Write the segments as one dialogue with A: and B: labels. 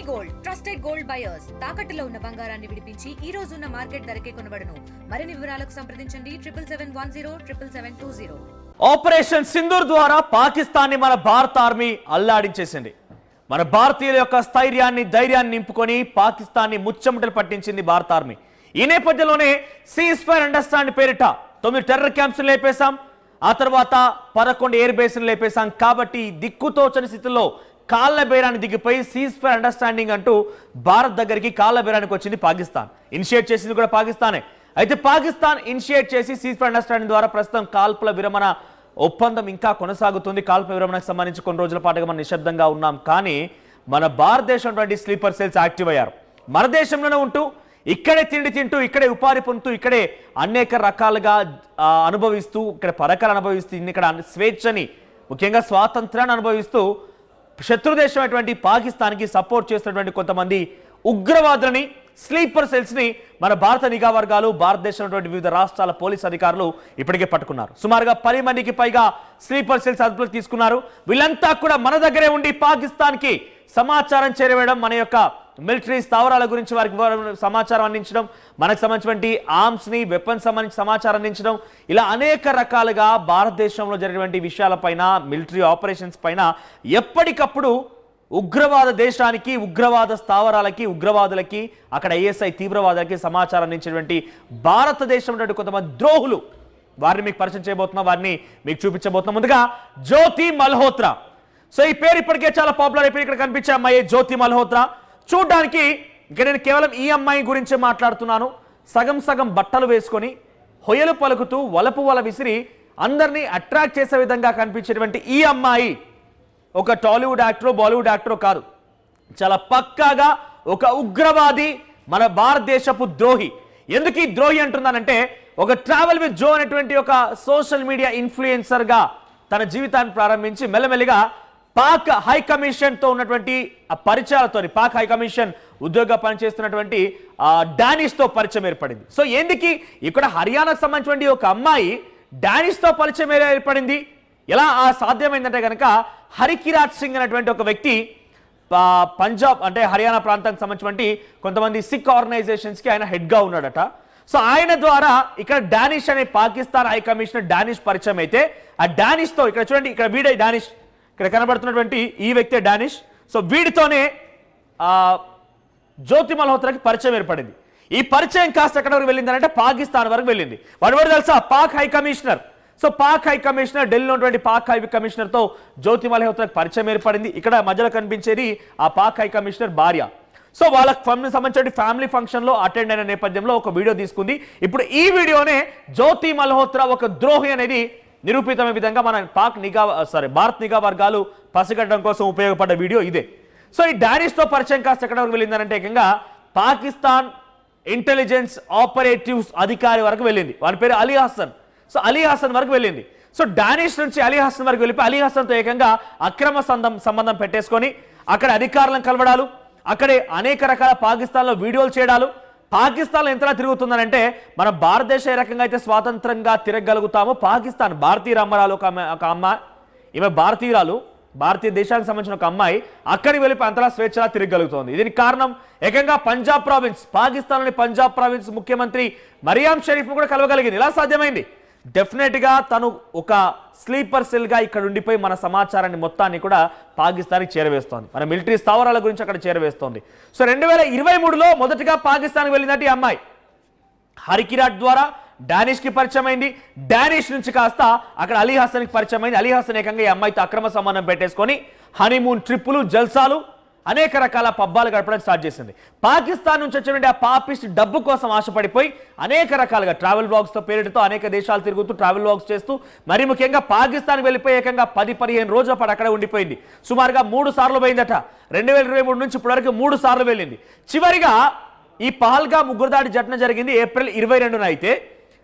A: Gold trusted gold buyers తాకట్టులో ఉన్న బంగారాన్ని విడిపించి ఈ రోజు ఉన్న మార్కెట్ ధరకే కొనబడును. మరిన్ని వివరాలకు సంప్రదించండి 7710777720.
B: ఆపరేషన్ సింధూర్ ద్వారా పాకిస్తాన్ ని మన భారత ఆర్మీ అల్లాడించేసింది. మన భారతీయుల యొక్క స్థైర్యాన్ని ధైర్యాన్ని నింపుకొని పాకిస్తాన్ ని ముచ్చమటలు పట్టించింది భారత ఆర్మీ. ఈ నేపథ్యంలోనే సీజ్ ఫైర్ అండర్స్టాండ్ పేరిట 9 టెర్రర్ క్యాంప్స్ లేపేశాం, ఆ తర్వాత 11 ఎయిర్ బేస్ లేపేశాం. కాబట్టి దిక్కుతోచని స్థితిలో కాళ్ల బేరాన్ని దిగిపోయి సీజ్ ఫైర్ అండర్స్టాండింగ్ అంటూ భారత్ దగ్గరికి కాళ్ల బేరానికి వచ్చింది పాకిస్తాన్. ఇనిషియేట్ చేసింది కూడా పాకిస్తానే. అయితే పాకిస్తాన్ ఇనిషియేట్ చేసి సీజ్ ఫైర్ అండర్స్టాండింగ్ ద్వారా ప్రస్తుతం కాల్పుల విరమణ ఒప్పందం ఇంకా కొనసాగుతుంది. కాల్పుల విరమణకు సంబంధించి కొన్ని రోజుల పాటుగా మనం నిశ్శబ్దంగా ఉన్నాం. కానీ మన భారతదేశం స్లీపర్ సెల్స్ యాక్టివ్ అయ్యారు. మన దేశంలోనే ఉంటూ ఇక్కడే తిండి తింటూ ఇక్కడే ఉపాధి పొందుతూ ఇక్కడే అనేక రకాలుగా అనుభవిస్తూ ఇక్కడ పరకాలు అనుభవిస్తూ ఇక్కడ స్వేచ్ఛని ముఖ్యంగా స్వాతంత్రాన్ని అనుభవిస్తూ శత్రుదేశం అటువంటి పాకిస్తాన్కి సపోర్ట్ చేస్తున్నటువంటి కొంతమంది ఉగ్రవాదులని స్లీపర్ సెల్స్ని మన భారత నిఘా వర్గాలు భారతదేశంలో వివిధ రాష్ట్రాల పోలీస్ అధికారులు ఇప్పటికే పట్టుకున్నారు. సుమారుగా 10 మందికి పైగా స్లీపర్ సెల్స్ అదుపులోకి తీసుకున్నారు. వీళ్ళంతా కూడా మన దగ్గరే ఉండి పాకిస్తాన్కి సమాచారం చేరవేయడం, మన యొక్క మిలిటరీ స్థావరాల గురించి వారికి సమాచారం అందించడం, మనకు సంబంధించినటువంటి ఆర్మ్స్ని వెపన్స్ సంబంధించి సమాచారం అందించడం, ఇలా అనేక రకాలుగా భారతదేశంలో జరిగినటువంటి విషయాలపైన మిలిటరీ ఆపరేషన్స్ పైన ఎప్పటికప్పుడు ఉగ్రవాద దేశానికి ఉగ్రవాద స్థావరాలకి ఉగ్రవాదులకి అక్కడ ఐఎస్ఐ తీవ్రవాదులకి సమాచారం అందించినటువంటి భారతదేశంలో కొంతమంది ద్రోహులు వారిని మీకు పరిచయం చేయబోతున్నా, వారిని మీకు చూపించబోతున్నా. ముందుగా జ్యోతి మల్హోత్రా. సో ఈ పేరు ఇప్పటికే చాలా పాపులర్ అయిపోయి ఇక్కడ కనిపించే అమ్మాయి జ్యోతి మల్హోత్రా. చూడ్డానికి ఇక్కడ నేను కేవలం ఈ అమ్మాయి గురించే మాట్లాడుతున్నాను. సగం సగం బట్టలు వేసుకొని హొయలు పలుకుతూ వలపు వల విసిరి అందరినీ అట్రాక్ట్ చేసే విధంగా కనిపించేటువంటి ఈ అమ్మాయి ఒక టాలీవుడ్ యాక్టరో బాలీవుడ్ యాక్టరో కాదు, చాలా పక్కాగా ఒక ఉగ్రవాది, మన భారతదేశపు ద్రోహి. ఎందుకు ఈ ద్రోహి అంటున్నానంటే ఒక ట్రావెల్ విత్ జో అనేటువంటి ఒక సోషల్ మీడియా ఇన్ఫ్లుయెన్సర్గా తన జీవితాన్ని ప్రారంభించి మెల్లమెల్లిగా పాక్ హై కమిషన్తో ఉన్నటువంటి పరిచయాలతో పాక్ హై కమిషన్ ఉద్యోగ పనిచేస్తున్నటువంటి డానిష్తో పరిచయం ఏర్పడింది. సో ఎందుకు ఇక్కడ హర్యానాకు సంబంధించినటువంటి ఒక అమ్మాయి డానిష్తో పరిచయం ఏర్పడింది? ఎలా సాధ్యమైందంటే కనుక హరికిరాజ్ సింగ్ అనేటువంటి ఒక వ్యక్తి పంజాబ్ అంటే హర్యానా ప్రాంతానికి సంబంధించినటువంటి కొంతమంది సిక్ ఆర్గనైజేషన్స్కి ఆయన హెడ్గా ఉన్నాడట. సో ఆయన ద్వారా ఇక్కడ డానిష్ అనే పాకిస్తాన్ హై కమిషనర్ డానిష్ పరిచయం అయితే ఆ డానిష్తో ఇక్కడ చూడండి, ఇక్కడ వీడే డానిష్, ఇక్కడ కనబడుతున్నటువంటి ఈ వ్యక్తే డానిష్. సో వీడితోనే జ్యోతి మల్హోత్రాకి పరిచయం ఏర్పడింది. ఈ పరిచయం కాస్త ఎక్కడ వరకు వెళ్ళిందంటే పాకిస్తాన్ వరకు వెళ్ళింది. వాడు తెలుసా Pak high commissioner. So Pak high commissioner ఢిల్లీలో ఉన్నటువంటి పాక్ హై కమిషనర్తో జ్యోతి మల్హోత్రాకి పరిచయం ఏర్పడింది. ఇక్కడ మధ్యలో కనిపించేది ఆ పాక్ హై కమిషనర్ భార్య. సో వాళ్ళకి సంబంధించిన ఫ్యామిలీ ఫంక్షన్లో అటెండ్ అయిన నేపథ్యంలో ఒక వీడియో తీసుకుంది. ఇప్పుడు ఈ వీడియోనే జ్యోతి మల్హోత్రా ఒక ద్రోహి అనేది నిరూపితమైన విధంగా మన భారత్ నిఘా వర్గాలు పసిగట్టడం కోసం ఉపయోగపడ్డ వీడియో ఇదే. సో ఈ డానిష్తో పరిచయం కాస్త ఎక్కడ వరకు వెళ్ళిందంటే ఏకంగా పాకిస్తాన్ ఇంటెలిజెన్స్ ఆపరేటివ్స్ అధికారి వరకు వెళ్ళింది. వాని పేరు అలీ హసన్. సో అలీ హసన్ వరకు వెళ్ళింది. సో డానిష్ నుంచి అలీ హసన్ వరకు వెళ్ళిపోయి అలీ హసన్తో ఏకంగా అక్రమ సంబంధం పెట్టేసుకొని అక్కడ అధికారులను కలవడాలు, అక్కడే అనేక రకాల పాకిస్తాన్లో వీడియోలు చేయడాలు. పాకిస్తాన్లో ఎంతలా తిరుగుతుందనంటే మన భారతదేశం ఏ రకంగా అయితే స్వాతంత్రంగా తిరగలుగుతామో పాకిస్తాన్ భారతీయ అమ్మరాలు ఒక అమ్మాయి, ఈమె భారతీయురాలు, భారతీయ దేశానికి సంబంధించిన ఒక అమ్మాయి అక్కడికి వెళ్ళి అంతలా స్వేచ్ఛగా తిరగలుగుతోంది. దీనికి కారణం ఏకంగా పంజాబ్ ప్రావిన్స్, పాకిస్తాన్లోని పంజాబ్ ప్రావిన్స్ ముఖ్యమంత్రి మరియాం షరీఫ్ను కూడా కలవగలిగింది. ఇలా సాధ్యమైంది. డెఫినెట్గా తను ఒక స్లీపర్ సెల్గా ఇక్కడ ఉండిపోయి మన సమాచారాన్ని మొత్తాన్ని కూడా పాకిస్తాన్కి చేరవేస్తోంది, మన మిలిటరీ స్థావరాల గురించి అక్కడ చేరవేస్తోంది. సో 2023లో మొదటిగా పాకిస్తాన్కి వెళ్ళినట్టు ఈ అమ్మాయి హరికిరాట్ ద్వారా డానిష్కి పరిచయం అయింది. డానిష్ నుంచి కాస్త అక్కడ అలీ హసన్కి పరిచయం అయింది. అలీ హసన్ ఏకంగా ఈ అమ్మాయితో అక్రమ సంబంధం పెట్టేసుకొని హనీమూన్ ట్రిప్పులు, జల్సాలు, అనేక రకాల పబ్బాలు గడపడం స్టార్ట్ చేసింది. పాకిస్తాన్ నుంచి వచ్చినటువంటి ఆ పాపిస్ట్ డబ్బు కోసం ఆశపడిపోయి అనేక రకాలుగా ట్రావెల్ బ్లాగ్స్తో పేరుతో అనేక దేశాలు తిరుగుతూ ట్రావెల్ బ్లాగ్స్ చేస్తూ మరి ముఖ్యంగా పాకిస్తాన్ వెళ్ళిపోయి ఏకంగా 10-15 రోజుల పాటు అక్కడ ఉండిపోయింది. సుమారుగా 3 సార్లు పోయిందట. 2023 నుంచి ఇప్పటివరకు 3 సార్లు వెళ్ళింది. చివరిగా ఈ పహల్గామ్ ఉగ్రదాడి ఘటన జరిగింది ఏప్రిల్ 22న. అయితే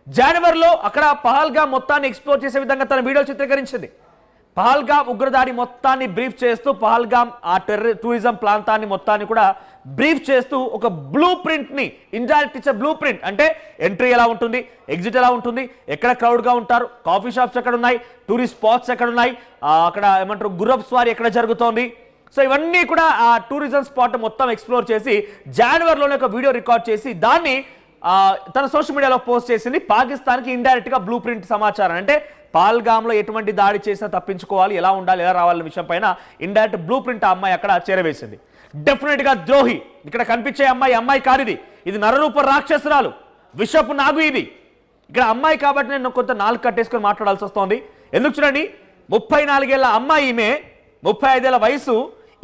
B: జనవరిలో అక్కడ పహల్గామ్ మొత్తాన్ని ఎక్స్ప్లోర్ చేసే విధంగా తన వీడియోలు చిత్రీకరించింది. పహల్గామ్ ఉగ్రదాడి మొత్తాన్ని బ్రీఫ్ చేస్తూ పహల్గామ్ ఆ టూరిజం ప్రాంతాన్ని మొత్తాన్ని కూడా బ్రీఫ్ చేస్తూ ఒక బ్లూ ప్రింట్ని ఇండైరెక్ట్ ఇచ్చే బ్లూ ప్రింట్ అంటే ఎంట్రీ ఎలా ఉంటుంది, ఎగ్జిట్ ఎలా ఉంటుంది, ఎక్కడ క్రౌడ్గా ఉంటారు, కాఫీ షాప్స్ ఎక్కడ ఉన్నాయి, టూరిస్ట్ స్పాట్స్ ఎక్కడ ఉన్నాయి, అక్కడ ఏమంటారు గుర్రపు స్వారీ ఎక్కడ జరుగుతోంది, సో ఇవన్నీ కూడా ఆ టూరిజం స్పాట్ మొత్తం ఎక్స్ప్లోర్ చేసి జనవరిలోనే ఒక వీడియో రికార్డ్ చేసి దాన్ని తన సోషల్ మీడియాలో పోస్ట్ చేసింది. పాకిస్తాన్కి ఇండైరెక్ట్గా బ్లూ ప్రింట్ సమాచారం, అంటే పాల్గామ్లో ఎటువంటి దాడి చేసినా తప్పించుకోవాలి, ఎలా ఉండాలి, ఎలా రావాలనే విషయం పైన ఇండైరెక్ట్ బ్లూ ప్రింట్ ఆ అమ్మాయి అక్కడ చేరవేసింది. డెఫినెట్గా ద్రోహి. ఇక్కడ కనిపించే అమ్మాయి కారిది, ఇది నరరూప రాక్షసురాలు, విషపు నాగు ఇది. ఇక్కడ అమ్మాయి కాబట్టి నేను కొంత నాలుగు కట్టేసుకొని మాట్లాడాల్సి వస్తుంది. ఎందుకు చూడండి, 34 ఏళ్ల అమ్మాయి ఈమె, 35 ఏళ్ల వయసు.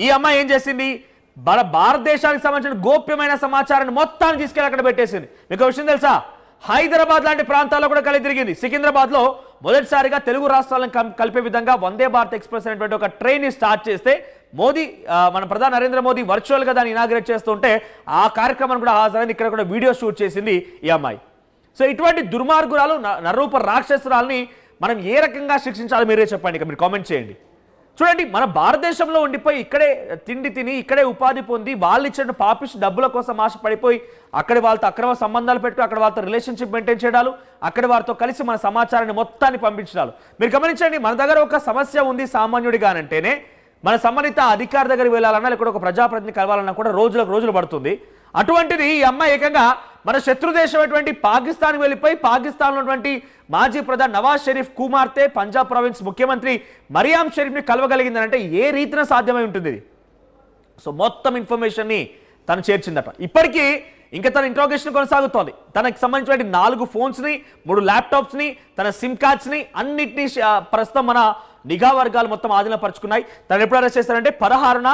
B: ఈ అమ్మాయి ఏం చేసింది, మన భారతదేశానికి సంబంధించిన గోప్యమైన సమాచారాన్ని మొత్తాన్ని తీసుకెళ్ళి అక్కడ పెట్టేసింది. మీకు విషయం తెలుసా, హైదరాబాద్ లాంటి ప్రాంతాల్లో కూడా కలిసి తిరిగింది. సికింద్రాబాద్లో మొదటిసారిగా తెలుగు రాష్ట్రాలను కలిపే విధంగా వందే భారత్ ఎక్స్ప్రెస్ అనేటువంటి ఒక ట్రైన్ స్టార్ట్ చేస్తే మోదీ, మన ప్రధాని నరేంద్ర మోదీ వర్చువల్గా దాన్ని ఇనాగ్రేట్ చేస్తుంటే ఆ కార్యక్రమాన్ని కూడా హాజరైంది. ఇక్కడ కూడా వీడియో షూట్ చేసింది ఈ అమ్మాయి. సో ఇటువంటి దుర్మార్గురాలు, నరరూప రాక్షసురాల్ని మనం ఏ రకంగా శిక్షించాలో మీరే చెప్పండి, ఇక మీరు కామెంట్ చేయండి. చూడండి, మన భారతదేశంలో ఉండిపోయి ఇక్కడే తిండి తిని ఇక్కడే ఉపాధి పొంది వాళ్ళు ఇచ్చిన పాపిష్ డబ్బుల కోసం ఆశపడిపోయి అక్కడ వాళ్ళతో అక్రమ సంబంధాలు పెట్టు, అక్కడ వాళ్ళతో రిలేషన్షిప్ మెయింటైన్ చేయడాలు, అక్కడ వారితో కలిసి మన సమాచారాన్ని మొత్తాన్ని పంపించడాలు. మీరు గమనించండి, మన దగ్గర ఒక సమస్య ఉంది సామాన్యుడిగానంటేనే మన సంబంధిత అధికారి దగ్గరికి వెళ్ళాలన్నా లేకపోతే ఒక ప్రజాప్రతినిధి కలవాలన్నా కూడా రోజులు పడుతుంది. అటువంటిది ఈ అమ్మాయి ఏకంగా మన శత్రు దేశమైనటువంటి పాకిస్తాన్ వెళ్ళిపోయి పాకిస్తాన్లో ఉన్నటువంటి మాజీ ప్రధాని నవాజ్ షరీఫ్ కుమార్తె, పంజాబ్ ప్రావిన్స్ ముఖ్యమంత్రి మరియాం షరీఫ్ని కలవగలిగిందని అంటే ఏ రీతిన సాధ్యమై ఉంటుంది ఇది. సో మొత్తం ఇన్ఫర్మేషన్ని తను చేర్చిందట. ఇప్పటికీ ఇంకా తన ఇంట్రాగేషన్ కొనసాగుతోంది. తనకు సంబంధించిన 4 ఫోన్స్ని, 3 ల్యాప్టాప్స్ని, తన సిమ్ కార్డ్స్ని అన్నింటినీ ప్రస్తుతం మన నిఘా వర్గాలు మొత్తం ఆధీనపరుచుకున్నాయి. తను ఎప్పుడు అరెస్ట్ చేశారంటే 16న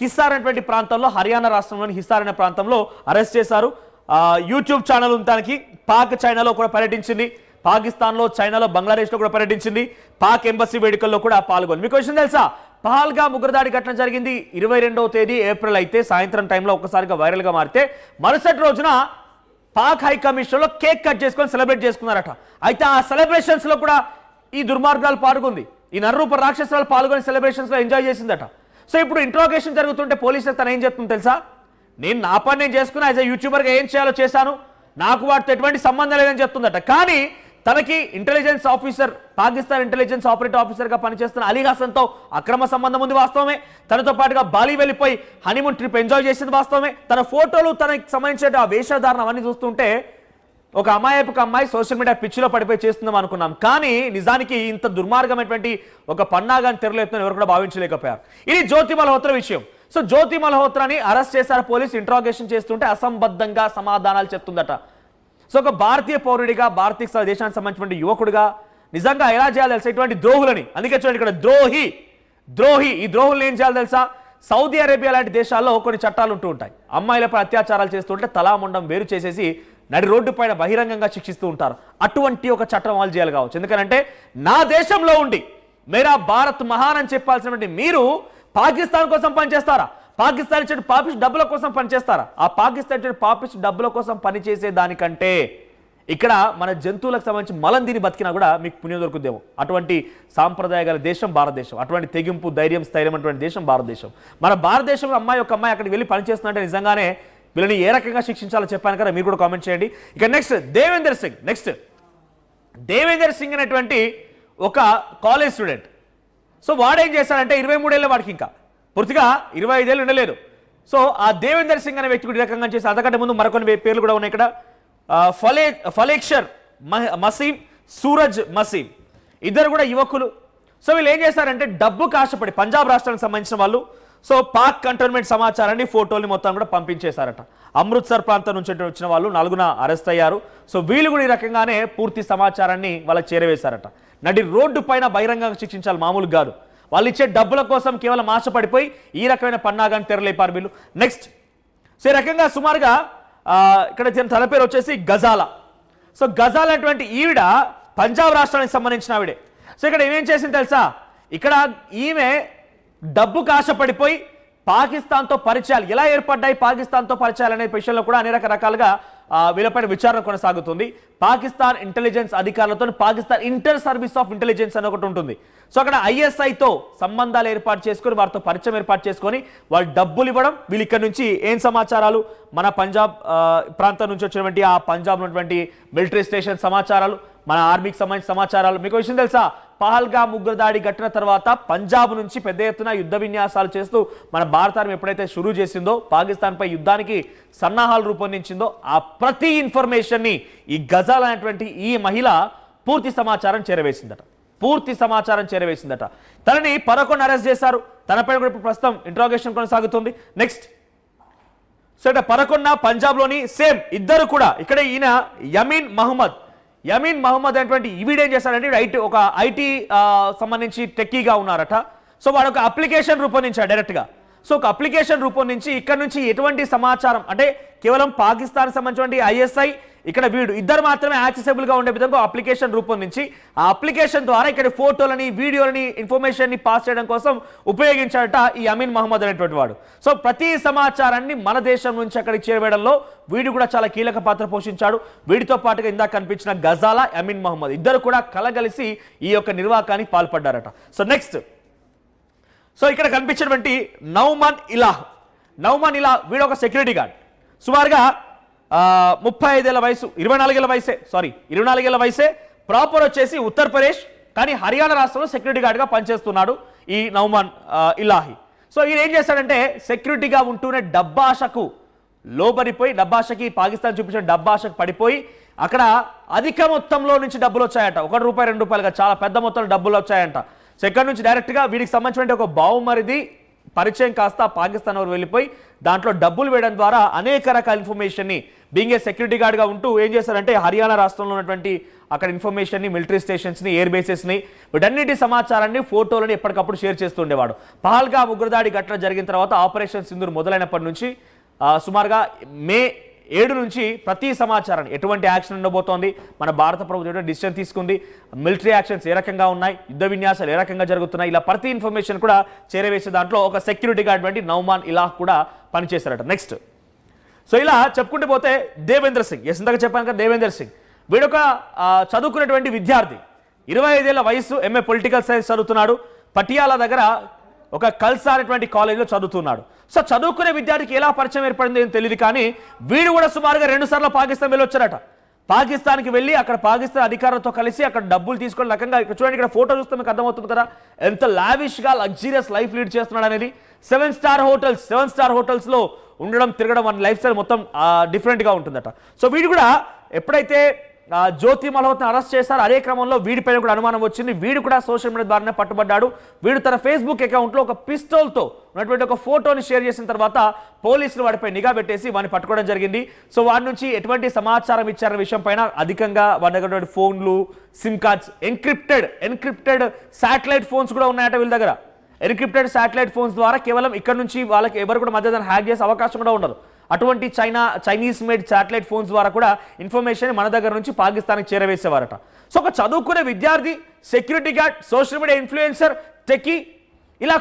B: హిస్సార్ అనేటువంటి ప్రాంతంలో, హర్యానా రాష్ట్రంలోని హిస్సార్ అనే ప్రాంతంలో అరెస్ట్ చేశారు. యూట్యూబ్ ఛానల్ ఉంది తనకి. పాక్ చైనాలో కూడా పర్యటించింది, పాకిస్తాన్లో, చైనాలో, బంగ్లాదేశ్లో కూడా పర్యటించింది, పాక్ ఎంబసీ వేడుకల్లో కూడా పాల్గొంది. మీకు విషయం తెలుసా, పహల్గామ్ ఉగ్రదాడి ఘటన జరిగింది 22వ తేదీ ఏప్రిల్ అయితే సాయంత్రం టైంలో ఒక్కసారిగా వైరల్గా మారితే మరుసటి రోజున పాక్ హై కమిషన్లో కేక్ కట్ చేసుకొని సెలబ్రేట్ చేసుకున్నారట. అయితే ఆ సెలబ్రేషన్స్లో కూడా ఈ దుర్మార్గాలు పాల్గొంది, ఈ నరరూప రాక్షసాలు పాల్గొని సెలబ్రేషన్స్లో ఎంజాయ్ చేసిందట. సో ఇప్పుడు ఇంట్రాగేషన్ జరుగుతుంటే పోలీసులు తను ఏం చెప్తుంది తెలుసా, నేను నా పని నేను చేసుకున్నా, యాజ్ ఎ యూట్యూబర్గా ఏం చేయాలో చేశాను, నాకు వాటితో ఎటువంటి సంబంధం లేదని చెప్తుందట. కానీ తనకి intelligence officer, Pakistan intelligence operative ఆఫీసర్గా పనిచేస్తున్న అలీ హసన్తో అక్రమ సంబంధం ఉంది వాస్తవమే. తనతో పాటుగా బాలి వెళ్ళిపోయి హనీమూన్ ట్రిప్ ఎంజాయ్ చేసింది వాస్తవమే. తన ఫోటోలు, తనకి సంబంధించిన ఆ వేషధారణ అవన్నీ చూస్తుంటే ఒక అమ్మాయి సోషల్ మీడియా పిచ్చిలో పడిపోయి చేస్తుందాం అనుకున్నాం. కానీ నిజానికి ఇంత దుర్మార్గమైనటువంటి ఒక పన్నాగాన్ని తెరలేపుతుందని ఎవరు కూడా భావించలేకపోయారు. ఇది జ్యోతి మల్హోత్రా విషయం. సో జ్యోతి మల్హోత్రాని అరెస్ట్ చేశారు పోలీసు. ఇంట్రాగేషన్ చేస్తుంటే అసంబద్ధంగా సమాధానాలు చెప్తుందట. సో ఒక భారతీయ పౌరుడిగా, భారతీయ దేశానికి సంబంధించిన యువకుడిగా నిజంగా ఎలా చేయాలి తెలుసా ఇటువంటి ద్రోహులని. అందుకే చూడండి ఇక్కడ ద్రోహి. ఈ ద్రోహులను ఏం చేయాలి తెలుసా, సౌదీ అరేబియా లాంటి దేశాల్లో కొన్ని చట్టాలు ఉంటూ ఉంటాయి. అమ్మాయిలపై అత్యాచారాలు చేస్తుంటే తలాముండం వేరు చేసేసి నడి రోడ్డు పైన బహిరంగంగా శిక్షిస్తూ ఉంటారు. అటువంటి ఒక చట్టం అమలు చేయాలి కావచ్చు. ఎందుకంటే నా దేశంలో ఉండి మేరా భారత్ మహాన్ అని చెప్పాల్సినటువంటి మీరు పాకిస్తాన్ కోసం పనిచేస్తారా? పాకిస్తాన్ ఇచ్చే పాపిష్ డబ్బుల కోసం పనిచేస్తారా? ఆ పాకిస్తాన్ ఇచ్చే పాపిష్ డబ్బుల కోసం పనిచేసే దానికంటే ఇక్కడ మన జంతువులకు సంబంధించి మలం దీని బతికినా కూడా మీకు పుణ్యం దొరుకుద్దేమో. అటువంటి సాంప్రదాయ గల దేశం భారతదేశం, అటువంటి తెగింపు, ధైర్యం, స్థైర్యం అటువంటి దేశం భారతదేశం. మన భారతదేశంలో అమ్మాయి అక్కడికి వెళ్ళి పనిచేస్తుందంటే నిజంగానే వీళ్ళని ఏ రకంగా శిక్షించాలో చెప్పాను కదా, మీరు కూడా కామెంట్ చేయండి. ఇక నెక్స్ట్ దేవేందర్ సింగ్ అనేటువంటి ఒక కాలేజ్ స్టూడెంట్. సో వాడేం చేశాడంటే 23 ఏళ్ళ వాడికి ఇంకా పూర్తిగా 25 ఏళ్ళు ఉండలేదు. సో ఆ దేవేందర్ సింగ్ అనే వ్యక్తి కూడా ఈ రకంగా చేసి, అంతకంటే ముందు మరికొన్ని పేర్లు కూడా ఉన్నాయి ఇక్కడ. ఫలేక్షర్ మసీం, సూరజ్ మసీం, ఇద్దరు కూడా యువకులు. సో వీళ్ళు ఏం చేశారంటే డబ్బుకు ఆశపడి, పంజాబ్ రాష్ట్రానికి సంబంధించిన వాళ్ళు, సో పాక్ కంటోన్మెంట్ సమాచారాన్ని, ఫోటోల్ని మొత్తం కూడా పంపించేశారట. అమృత్సర్ ప్రాంతం నుంచి వచ్చిన వాళ్ళు 4న అరెస్ట్ అయ్యారు. సో వీళ్ళు కూడా ఈ రకంగానే పూర్తి సమాచారాన్ని వాళ్ళకి చేరవేశారట. నడి రోడ్డు పైన బహిరంగంగా శిక్షించాలి, మామూలు కాదు. వాళ్ళు ఇచ్చే డబ్బుల కోసం కేవలం ఆశపడిపోయి ఈ రకమైన పన్నాగాన్ని తెరలేపారు వీళ్ళు. నెక్స్ట్, సో ఈ రకంగా సుమారుగా ఇక్కడ తన పేరు వచ్చేసి గజాలా. సో గజాలా అటువంటి ఈవిడ పంజాబ్ రాష్ట్రానికి సంబంధించిన ఆవిడే. సో ఇక్కడ ఏమేం చేసింది తెలుసా, ఇక్కడ ఈమె డబ్బుకు ఆశపడిపోయి పాకిస్తాన్తో పరిచయాలు ఎలా ఏర్పడ్డాయి, పాకిస్తాన్తో పరిచయాలు అనే విషయంలో కూడా అనేక రకాలుగా వీళ్ళపైన విచారణ కొనసాగుతుంది. పాకిస్తాన్ ఇంటెలిజెన్స్ అధికారులతో Pakistan inter service of intelligence అని ఒకటి ఉంటుంది. సో అక్కడ ఐఎస్ఐతో సంబంధాలు ఏర్పాటు చేసుకొని, వారితో పరిచయం ఏర్పాటు చేసుకొని వాళ్ళు డబ్బులు ఇవ్వడం, వీళ్ళు ఇక్కడ నుంచి ఏం సమాచారాలు, మన పంజాబ్ ప్రాంతం నుంచి వచ్చినటువంటి ఆ పంజాబ్ ఉన్నటువంటి మిలిటరీ స్టేషన్ సమాచారాలు, మన ఆర్మీకి సంబంధించిన సమాచారాలు. మీకు విషయం తెలుసా, పహల్గామ్ ఉగ్రదాడి ఘటన తర్వాత పంజాబ్ నుంచి పెద్ద ఎత్తున యుద్ధ విన్యాసాలు చేస్తూ మన భారత ఆర్మీ ఎప్పుడైతే షురూ చేసిందో, పాకిస్తాన్పై యుద్ధానికి సన్నాహాలు రూపొందించిందో, ఆ ప్రతి ఇన్ఫర్మేషన్ని ఈ గజాల్ అనేటువంటి ఈ మహిళ పూర్తి సమాచారం చేరవేసిందట. తనని 11 అరెస్ట్ చేశారు. తనపై కూడా ఇప్పుడు ప్రస్తుతం ఇంట్రాగేషన్ కొనసాగుతుంది. నెక్స్ట్ సో ఇక్కడ 11 పంజాబ్లోని సేమ్ ఇద్దరు కూడా ఇక్కడ ఈయన యమీన్ మహమ్మద్ అనేటువంటి ఈవిడేం చేశాడంటే ఒక ఐటీ సంబంధించి టెక్కీగా ఉన్నారట. సో వాడు ఒక అప్లికేషన్ రూపొందించాడు డైరెక్ట్గా. సో ఒక అప్లికేషన్ రూపొందించి ఇక్కడ నుంచి ఎటువంటి సమాచారం అంటే కేవలం పాకిస్తాన్ సంబంధించినటువంటి ఐఎస్ఐ ఇక్కడ వీడు ఇద్దరు మాత్రమే యాక్సెసిబుల్ గా ఉండే విధంగా అప్లికేషన్ రూపొందించి ఆ అప్లికేషన్ ద్వారా ఇక్కడ ఫోటోలని వీడియోలని ఇన్ఫర్మేషన్ ని పాస్ చేయడం కోసం ఉపయోగించాడట ఈ అమీన్ మహమ్మద్ అనేటువంటి వాడు. సో ప్రతి సమాచారాన్ని మన దేశం నుంచి అక్కడికి చేరవేయడంలో వీడు కూడా చాలా కీలక పాత్ర పోషించాడు. వీడితో పాటుగా ఇందాక కనిపించిన గజాలా, అమీన్ మహమ్మద్ ఇద్దరు కూడా కలగలిసి ఈ యొక్క నిర్వాకానికి పాల్పడ్డారట. సో నెక్స్ట్ సో ఇక్కడ కనిపించినటువంటి నౌమాన్ ఇలా వీడు ఒక సెక్యూరిటీ గార్డ్. సుమారుగా 35 ఏళ్ల వయసు, 24 ఏళ్ల వయసే. ప్రాపర్ వచ్చేసి ఉత్తరప్రదేశ్, కానీ హర్యానా రాష్ట్రంలో సెక్యూరిటీ గార్డ్గా పనిచేస్తున్నాడు ఈ నౌమాన్ ఇలాహి. సో ఈయన ఏం చేశాడంటే సెక్యూరిటీగా ఉంటూనే డబ్బాషకు లోబడిపోయి, పాకిస్తాన్ చూపించిన డబ్బాషకు పడిపోయి అక్కడ అధిక మొత్తంలో నుంచి డబ్బులు వచ్చాయంట. ₹1, ₹2 చాలా పెద్ద మొత్తంలో డబ్బులు వచ్చాయంట. సో ఇక్కడ నుంచి డైరెక్ట్గా వీడికి సంబంధించిన ఒక బావుమరిది పరిచయం కాస్త పాకిస్తాన్ వారు వెళ్ళిపోయి దాంట్లో డబ్బులు వేయడం ద్వారా అనేక రకాల ఇన్ఫర్మేషన్ని బీయింగ్ ఏ సెక్యూరిటీ గార్డ్గా ఉంటూ ఏం చేశారంటే హర్యానా రాష్ట్రంలో ఉన్నటువంటి అక్కడ ఇన్ఫర్మేషన్ని, మిలిటరీ స్టేషన్స్ని, ఎయిర్ బేసెస్ని, వీటన్నిటి సమాచారాన్ని, ఫోటోలని ఎప్పటికప్పుడు షేర్ చేస్తూ ఉండేవాడు. పహల్గామ్ ఉగ్రదాడి ఘటన జరిగిన తర్వాత ఆపరేషన్ సింధూర్ మొదలైనప్పటి నుంచి సుమారుగా మే 7 నుంచి ప్రతి సమాచారాన్ని ఎటువంటి యాక్షన్ ఉండబోతోంది, మన భారత ప్రభుత్వం డిసిషన్ తీసుకుంది, మిలిటరీ యాక్షన్స్ ఏ రకంగా ఉన్నాయి, యుద్ధ విన్యాసాలు ఏ రకంగా జరుగుతున్నాయి, ఇలా ప్రతి ఇన్ఫర్మేషన్ కూడా చేరవేసే దాంట్లో ఒక సెక్యూరిటీ గార్డ్ వంటి నౌమాన్ ఇలాహ్ కూడా పనిచేశారట. నెక్స్ట్ సో ఇలా చెప్పుకుంటూ పోతే దేవేంద్ర సింగ్, ఇందాక చెప్పాను కదా దేవేంద్ర సింగ్, వీడొక చదువుకున్నటువంటి విద్యార్థి, 25 ఏళ్ల వయసు, MA పొలిటికల్ సైన్స్ చదువుతున్నాడు. పటియాలా దగ్గర ఒక కల్సా అనేటువంటి కాలేజీలో చదువుతున్నాడు. సో చదువుకునే విద్యార్థికి ఎలా పరిచయం ఏర్పడింది ఏం తెలియదు, కానీ వీడు కూడా సుమారుగా 2 సార్లు పాకిస్తాన్ వెళ్ళి వచ్చారట. పాకిస్తాన్కి వెళ్ళి అక్కడ పాకిస్తాన్ అధికారులతో కలిసి అక్కడ డబ్బులు తీసుకునే రకంగా ఇక్కడ చూడండి, ఇక్కడ ఫోటో చూస్తే మీకు అర్థమవుతుంది కదా ఎంత లావిష్గా లగ్జరియస్ లైఫ్ లీడ్ చేస్తున్నాడు అనేది. 7 స్టార్ హోటల్స్లో ఉండడం, తిరగడం, మన లైఫ్ స్టైల్ మొత్తం డిఫరెంట్గా ఉంటుందట. సో వీడు కూడా ఎప్పుడైతే జ్యోతి మల్హోత్రాని అరెస్ట్ చేశారు, అదే క్రమంలో వీడిపైన కూడా అనుమానం వచ్చింది. వీడు కూడా సోషల్ మీడియా ద్వారా పట్టుబడ్డాడు. వీడు తన ఫేస్బుక్ అకౌంట్లో ఒక పిస్తోల్తో ఉన్నటువంటి ఒక ఫోటోని షేర్ చేసిన తర్వాత పోలీసులు వాడిపై నిఘా పెట్టేసి వాడిని పట్టుకోవడం జరిగింది. సో వాడి నుంచి ఎటువంటి సమాచారం ఇచ్చారనే విషయం పైన అధికంగా వాడి దగ్గర ఫోన్లు, SIM cards, encrypted satellite phones కూడా ఉన్నాయట వీళ్ళ దగ్గర. ఎన్క్రిప్టెడ్ శాటిలైట్ ఫోన్స్ ద్వారా కేవలం ఇక్కడ నుంచి వాళ్ళకి ఎవరు కూడా మధ్య హ్యాక్ చేసే అవకాశం కూడా ఉండదు. అటువంటి చైనీస్ మేడ్ శాటిలైట్ ఫోన్స్ ద్వారా కూడా ఇన్ఫర్మేషన్ మన దగ్గర నుంచి పాకిస్తాన్కి చేరవేసేవారట. సో ఒక చదువుకునే విద్యార్థి, security guard, social media influencer, techie, ఇలా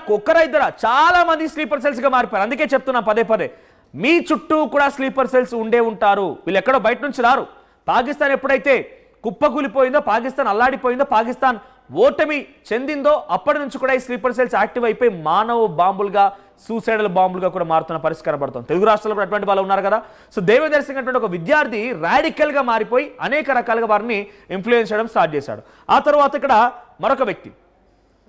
B: ఇద్దరు చాలా మంది స్లీపర్ సెల్స్గా మారిపోయారు. అందుకే చెప్తున్నా పదే మీ చుట్టూ కూడా స్లీపర్ సెల్స్ ఉంటారు. వీళ్ళు ఎక్కడో బయట నుంచి రారు. పాకిస్తాన్ ఎప్పుడైతే కుప్పకూలిపోయిందో, పాకిస్తాన్ అల్లాడిపోయిందో, పాకిస్తాన్ ఓటమి చెందిందో అప్పటి నుంచి కూడా ఈ స్లీపర్ సెల్స్ యాక్టివ్ అయిపోయి మానవ బాంబులుగా, సూసైడల్ బాంబులుగా కూడా మారుతున్న పరిష్కారం పడుతుంది. తెలుగు రాష్ట్రాల్లో కూడా అటువంటి వాళ్ళు ఉన్నారు కదా. సో దేవేంద్ర సింగ్ అటువంటి ఒక విద్యార్థి రాడికల్గా మారిపోయి అనేక రకాలుగా వారిని ఇన్ఫ్లుయెన్స్ చేయడం స్టార్ట్ చేశాడు. ఆ తర్వాత ఇక్కడ మరొక వ్యక్తి,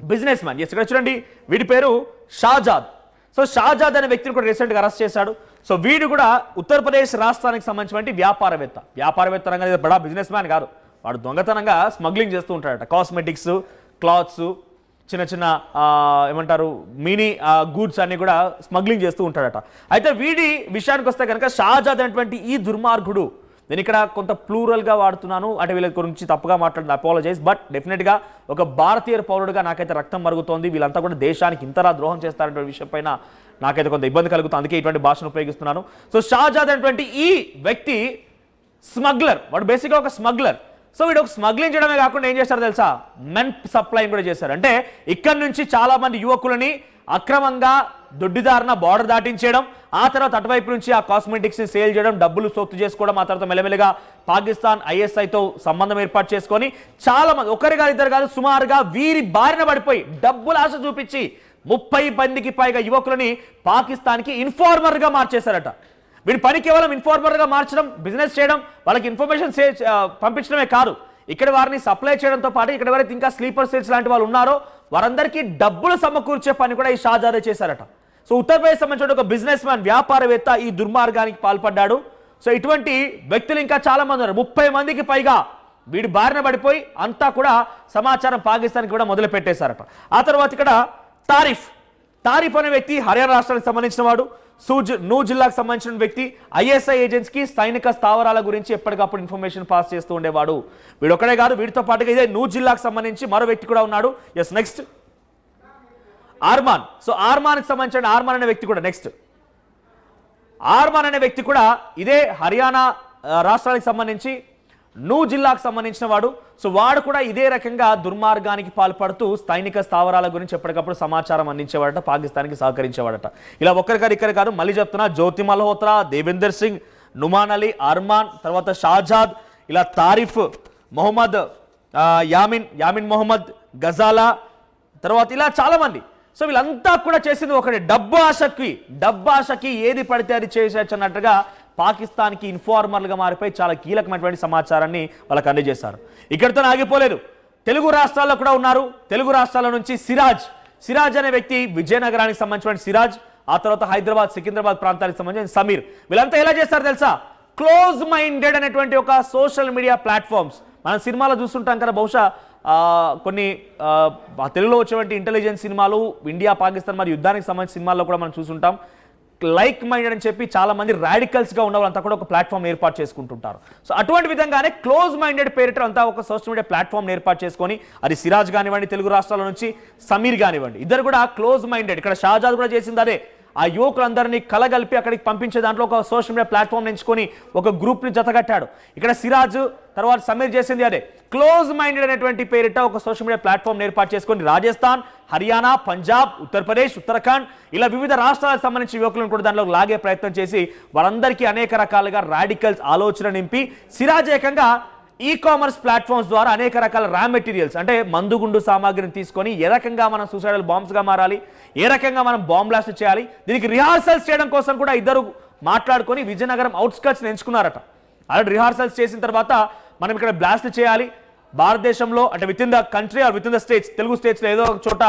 B: బిజినెస్ మ్యాన్, ఇక్కడ చూడండి వీడి పేరు షాజాద్. సో షాజాద్ అనే వ్యక్తిని కూడా రీసెంట్గా అరెస్ట్ చేశాడు. సో వీడు కూడా ఉత్తరప్రదేశ్ రాష్ట్రానికి సంబంధించినటువంటి వ్యాపారవేత్త రంగం, బడా బిజినెస్ మ్యాన్ కాదు. వాడు దొంగతనంగా స్మగ్లింగ్ చేస్తూ ఉంటాడట. కాస్మెటిక్స్, క్లాత్స్, చిన్న ఏమంటారు మినీ గూడ్స్ అన్ని కూడా స్మగ్లింగ్ చేస్తూ ఉంటాడట. అయితే వీడి విషయానికి వస్తే కనుక షాజాద్ అనేటువంటి ఈ దుర్మార్గుడు, నేను ఇక్కడ కొంత ప్లూరల్గా వాడుతున్నాను అంటే వీళ్ళ గురించి తప్పుగా మాట్లాడిన అపాలజైజ్, బట్ డెఫినెట్గా ఒక భారతీయ పౌరుడుగా నాకైతే రక్తం మరుగుతోంది. వీళ్ళంతా కూడా దేశానికి ఇంతలా ద్రోహం చేస్తారనే విషయం పైన నాకైతే కొంత ఇబ్బంది కలుగుతుంది. అందుకే ఇటువంటి భాషను ఉపయోగిస్తున్నాను. సో షాజాద్ అనేటువంటి ఈ వ్యక్తి స్మగ్లర్, వాడు బేసిక్గా ఒక స్మగ్లర్. సో వీడు ఒక స్మగ్లింగ్ చేయడమే కాకుండా ఏం చేశారు తెలుసా, మెన్ సప్లై కూడా చేశారు. అంటే ఇక్కడ నుంచి చాలా మంది యువకులని అక్రమంగా దొడ్డిదారిన బార్డర్ దాటించేయడం, ఆ తర్వాత అటువైపు నుంచి ఆ కాస్మెటిక్స్ని సేల్ చేయడం, డబ్బులు సొత్తు చేసుకోవడం, ఆ తర్వాత మెల్లమెల్లగా పాకిస్తాన్ ఐఎస్ఐతో సంబంధం ఏర్పాటు చేసుకొని చాలా మంది, ఒకరు కాదు ఇద్దరు కాదు, సుమారుగా వీరి బారిన పడిపోయి డబ్బుల ఆశ చూపించి 30 మందికి పైగా యువకులని పాకిస్తాన్కి ఇన్ఫార్మర్గా మార్చేశారట. వీడి పని కేవలం ఇన్ఫార్మర్గా మార్చడం, బిజినెస్ చేయడం, వాళ్ళకి ఇన్ఫర్మేషన్ పంపించడమే కాదు, ఇక్కడ వారిని సప్లై చేయడంతో పాటు ఇక్కడ ఎవరైతే ఇంకా స్లీపర్ సెల్స్ లాంటి వాళ్ళు ఉన్నారో వారందరికీ డబ్బులు సమకూర్చే పని కూడా ఈ షాజాదే చేశారట. సో ఉత్తరప్రదేశ్ సంబంధించిన ఒక బిజినెస్ మ్యాన్, వ్యాపారవేత్త ఈ దుర్మార్గానికి పాల్పడ్డాడు. సో ఇటువంటి వ్యక్తులు ఇంకా చాలా మంది ఉన్నారు. 30 మందికి పైగా వీడి బారిన పడిపోయి అంతా కూడా సమాచారం పాకిస్తాన్కి కూడా మొదలు పెట్టేశారట. ఆ తర్వాత ఇక్కడ తారిఫ్ అనే వ్యక్తి హర్యానా రాష్ట్రానికి సంబంధించిన వాడు. నూ జిల్లాకు సంబంధించిన వ్యక్తి ఐఎస్ఐ ఏజెంట్స్కి సైనిక స్థావరాల గురించి ఎప్పటికప్పుడు ఇన్ఫర్మేషన్ పాస్ చేస్తూ ఉండేవాడు. వీడు ఒక్కడే కాదు, వీటితో పాటుగా ఇదే నూ జిల్లాకు సంబంధించి మరో వ్యక్తి కూడా ఉన్నాడు. Yes, next Arman. సో ఆర్మాన్కి సంబంధించిన ఆర్మాన్ అనే వ్యక్తి కూడా ఆర్మాన్ అనే వ్యక్తి కూడా ఇదే హర్యానా రాష్ట్రానికి సంబంధించి నూ జిల్లాకు సంబంధించిన వాడు. సో వాడు కూడా ఇదే రకంగా దుర్మార్గానికి పాల్పడుతూ సైనిక స్థావరాల గురించి ఎప్పటికప్పుడు సమాచారం అందించేవాడట, పాకిస్తాన్కి సహకరించేవాడట. ఇలా ఒక్కరికారు ఇక్కడ కాదు, మళ్ళీ చెప్తున్నా, జ్యోతి మల్హోత్రా, దేవేందర్ సింగ్, నుమాన్ అలీ, అర్మాన్, తర్వాత షాజాద్, ఇలా తారిఫ్, మొహమ్మద్ యామిన్ మొహమ్మద్, గజాలా, తర్వాత ఇలా చాలా మంది. సో వీళ్ళంతా కూడా చేసింది ఒకటి, డబ్బు ఆశకి ఏది పడితే అది చేసేయచ్చు అన్నట్టుగా పాకిస్తాన్కి ఇన్ఫార్మర్లుగా మారిపోయి చాలా కీలకమైనటువంటి సమాచారాన్ని వాళ్ళకి అందజేశారు. ఇక్కడితో ఆగిపోలేదు, తెలుగు రాష్ట్రాల్లో కూడా ఉన్నారు. తెలుగు రాష్ట్రాల నుంచి సిరాజ్ అనే వ్యక్తి, విజయనగరానికి సంబంధించిన సిరాజ్, ఆ తర్వాత హైదరాబాద్, సికింద్రాబాద్ ప్రాంతానికి సంబంధించిన సమీర్. వీళ్ళంతా ఎలా చేస్తారు తెలుసా? క్లోజ్ మైండెడ్ అనేటువంటి ఒక సోషల్ మీడియా ప్లాట్ఫామ్స్ మనం సినిమాలో చూస్తుంటాం కదా. బహుశా కొన్ని తెలుగులో వచ్చేటువంటి ఇంటెలిజెన్స్ సినిమాలు, ఇండియా పాకిస్తాన్ మరియు యుద్ధానికి సంబంధించిన సినిమాల్లో కూడా మనం చూస్తుంటాం. లైక్ మైండెడ్ అని చెప్పి చాలా మంది రాడికల్స్గా ఉన్న వాళ్ళంతా కూడా ఒక ప్లాట్ఫామ్ ఏర్పాటు చేసుకుంటుంటారు. సో అటువంటి విధంగానే క్లోజ్ మైండెడ్ పేరిట అంతా ఒక సోషల్ మీడియా ప్లాట్ఫామ్ ఏర్పాటు చేసుకొని, అది సిరాజ్ కానివ్వండి, తెలుగు రాష్ట్రాల నుంచి సమీర్ కానివ్వండి, ఇద్దరు కూడా క్లోజ్ మైండెడ్. ఇక్కడ షాజాద్ కూడా చేసింది అదే, ఆ యువకులందరినీ కలగలిపి అక్కడికి పంపించే దాంట్లో ఒక సోషల్ మీడియా ప్లాట్ఫామ్ ఎంచుకొని ఒక గ్రూప్ని జతగట్టాడు. ఇక్కడ సిరాజ్ తర్వాత సమీర్ చేసింది అదే, క్లోజ్ మైండెడ్ అనేటువంటి పేరిట ఒక సోషల్ మీడియా ప్లాట్ఫామ్ ఏర్పాటు చేసుకొని రాజస్థాన్, హర్యానా, పంజాబ్, ఉత్తరప్రదేశ్, ఉత్తరాఖండ్ ఇలా వివిధ రాష్ట్రాలకు సంబంధించిన యువకులను కూడా దాంట్లో లాగే ప్రయత్నం చేసి వాళ్ళందరికీ అనేక రకాలుగా రాడికల్స్ ఆలోచన నింపి, సిరాజ్ ఏకంగా ఈ-కామర్స్ ప్లాట్ఫామ్స్ ద్వారా అనేక రకాల రా మెటీరియల్స్ అంటే మందుగుండు సామాగ్రిని తీసుకొని ఏ రకంగా మనం సూసైడల్ బాంబ్స్గా మారాలి, ఏ రకంగా మనం బాంబ్ బ్లాస్ట్ చేయాలి, దీనికి రిహార్సల్స్ చేయడం కోసం కూడా ఇద్దరు మాట్లాడుకొని విజయనగరం అవుట్స్కట్స్ని ఎంచుకున్నారట. ఆల్రెడీ రిహార్సల్స్ చేసిన తర్వాత మనం ఇక్కడ బ్లాస్ట్ చేయాలి, భారతదేశంలో అంటే within the country or within the states, Telugu స్టేట్స్లో ఏదో ఒక చోట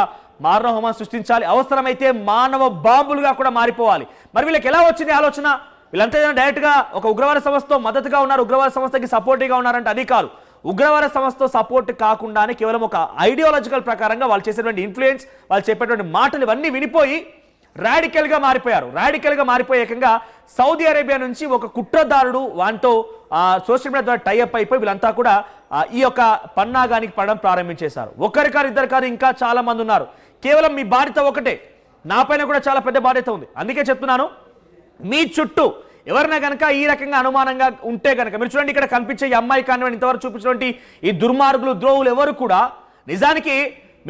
B: మారణహోమం సృష్టించాలి, అవసరమైతే మానవ బాంబులుగా కూడా మారిపోవాలి. మరి వీళ్ళకి ఎలా వచ్చింది ఆలోచన? వీళ్ళంతా డైరెక్ట్గా ఒక ఉగ్రవాద సంస్థతో మద్దతుగా ఉన్నారు, ఉగ్రవాద సంస్థకి సపోర్టివ్గా ఉన్నారంటే అది కాదు. ఉగ్రవాద సంస్థతో సపోర్ట్ కాకుండానే కేవలం ఒక ఐడియాలజికల్ ప్రకారంగా వాళ్ళు చేసేటువంటి ఇన్ఫ్లుయెన్స్, వాళ్ళు చెప్పేటువంటి మాటలు ఇవన్నీ వినిపోయి రాడికల్గా మారిపోయి ఏకంగా సౌదీ అరేబియా నుంచి ఒక కుట్రదారుడు వాటితో సోషల్ మీడియా ద్వారా టైఅప్ అయిపోయి వీళ్ళంతా కూడా ఈ యొక్క పన్నాగానికి పడడం ప్రారంభించేశారు. ఒక్కరి కాదు, ఇద్దరు కాదు, ఇంకా చాలా మంది ఉన్నారు. కేవలం మీ బాధ్యత ఒకటే, నా పైన కూడా చాలా పెద్ద బాధ్యత ఉంది. అందుకే చెప్తున్నాను, మీ చుట్టూ ఎవరైనా కనుక ఈ రకంగా అనుమానంగా ఉంటే కనుక మీరు చూడండి, ఇక్కడ కనిపించే ఈ అమ్మాయి కానివ్వండి, ఇంతవరకు చూపించినటువంటి ఈ దుర్మార్గులు, ద్రోహులు ఎవరు కూడా నిజానికి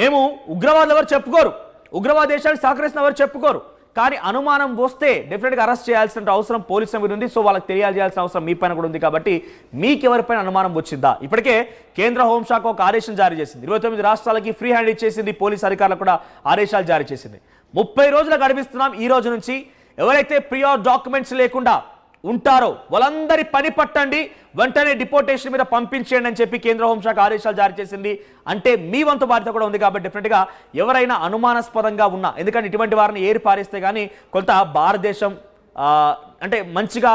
B: మేము ఉగ్రవాదులు ఎవరు చెప్పుకోరు, ఉగ్రవాద దేశానికి సహకరిస్తున్న ఎవరు చెప్పుకోరు. కానీ అనుమానం వస్తే డెఫినెట్గా అరెస్ట్ చేయాల్సిన అవసరం పోలీసుల మీద ఉంది. సో వాళ్ళకి తెలియాల్సిన అవసరం మీ పైన కూడా ఉంది. కాబట్టి మీకు ఎవరిపైన అనుమానం వచ్చిందా? ఇప్పటికే కేంద్ర హోంశాఖ ఒక ఆదేశం జారీ చేసింది, 29 రాష్ట్రాలకి ఫ్రీ హ్యాండ్ ఇచ్చేసింది, పోలీస్ అధికారులకు కూడా ఆదేశాలు జారీ చేసింది. 30 రోజులు గడిపిస్తున్నాం. ఈ రోజు నుంచి ఎవరైతే ప్రియార్ డాక్యుమెంట్స్ లేకుండా ఉంటారో వాళ్ళందరి పని పట్టండి, వెంటనే డిపోర్టేషన్ మీద పంపించేయండి అని చెప్పి కేంద్ర హోంశాఖ ఆదేశాలు జారీ చేసింది. అంటే మీ వంతు బాధ్యత కూడా ఉంది. కాబట్టి డెఫినెట్గా ఎవరైనా అనుమానాస్పదంగా ఉన్నా, ఎందుకంటే ఇటువంటి వారిని ఏరి పారేస్తే కానీ కొంత భారతదేశం అంటే మంచిగా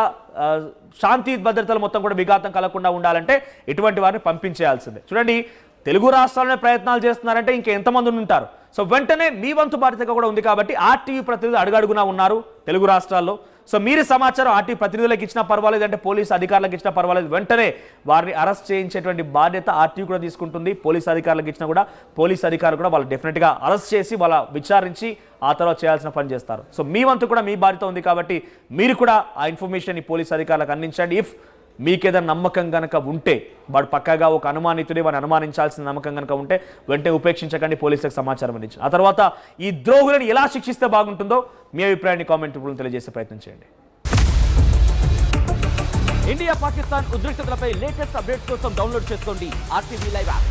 B: శాంతి భద్రతలు మొత్తం కూడా విఘాతం కలగకుండా ఉండాలంటే ఇటువంటి వారిని పంపించేయాల్సిందే. చూడండి, తెలుగు రాష్ట్రాలనే ప్రయత్నాలు చేస్తున్నారంటే ఇంకా ఎంతమంది ఉంటారు. సో వెంటనే మీ వంతు బాధ్యతగా కూడా ఉంది. కాబట్టి ఆర్టీవీ ప్రతినిధులు అడుగడుగునా ఉన్నారు తెలుగు రాష్ట్రాల్లో. సో మీరు సమాచారం ఆర్టీవీ ప్రతినిధులకు ఇచ్చినా పర్వాలేదు, అంటే పోలీసు అధికారులకు ఇచ్చినా పర్వాలేదు, వెంటనే వారిని అరెస్ట్ చేయించేటువంటి బాధ్యత ఆర్టీవీ కూడా తీసుకుంటుంది. పోలీసు అధికారులకు ఇచ్చినా కూడా పోలీసు అధికారులు కూడా వాళ్ళు డెఫినెట్గా అరెస్ట్ చేసి వాళ్ళ విచారించి ఆ తర్వాత చేయాల్సిన పని చేస్తారు. సో మీ వంతు కూడా మీ బాధ్యత ఉంది. కాబట్టి మీరు కూడా ఆ ఇన్ఫర్మేషన్ ఈ పోలీసు అధికారులకు అందించండి. ఇఫ్ మీకేదైనా నమ్మకం కనుక ఉంటే, వాడు పక్కగా ఒక అనుమానితుడే, వాడిని అనుమానించాల్సిన నమ్మకం కనుక ఉంటే వెంటనే ఉపేక్షించకండి, పోలీసులకు సమాచారం అందించండి. ఆ తర్వాత ఈ ద్రోహులను ఎలా శిక్షిస్తే బాగుంటుందో మీ అభిప్రాయాన్ని కామెంట్ రూపంలో తెలియజేసే ప్రయత్నం చేయండి.
C: ఇండియా పాకిస్తాన్ ఉద్రిక్తతలపై లేటెస్ట్ అప్డేట్స్ కోసం డౌన్లోడ్ చేసుకోండి RTV లైవ్ యాప్.